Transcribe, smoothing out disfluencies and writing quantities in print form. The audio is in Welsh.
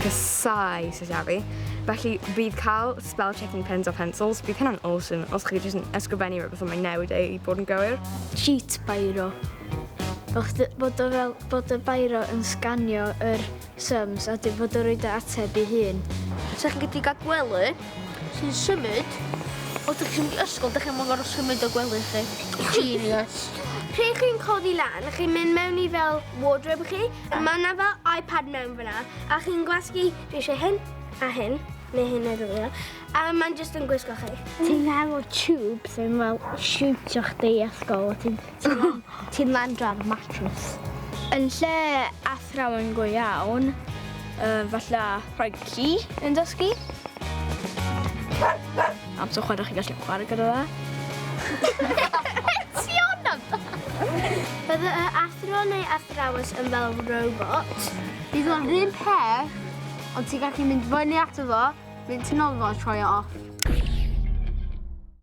casau sillafu. Felly bydd cael spell checking pens a pencils. Bydd hynna'n awesome os chi jyst yn ysgrifennu rhywbeth ond mae'n newid ei bod yn gywir. Cheat biro. Bod y biro yn sganio yr sums a bod o roed ateb I hun. So chi'n gallu gael gwely sy'n symud. Os ydych chi'n mynd I ysgol, ydych chi'n gorfod symud o gwely chi. Genius. Pryd chi'n codi lan, chi'n mynd mewn I fel wardrobe chi. Mae yna fel iPad mewn fyna. A chi'n gwasgu, dwi eisiau hyn a hyn. Neu hyn neu ddwy. A mae'n jyst yn gwisgo chi. Ti'n efo tube sy'n fel siwtio chdi I ysgol. Ti'n landro ar mattress. Yn lle athrawon go iawn, falle rhoi ci yn dysgu. Am so chwarae chi gallu chwarae gyda fe. Sion am! Bydde y athro neu athrawes yn fel robot. Bydd o'n rhywun peth, ond ti'n gallu mynd fyny ato fo, mynd yn ôl fo a troi o off.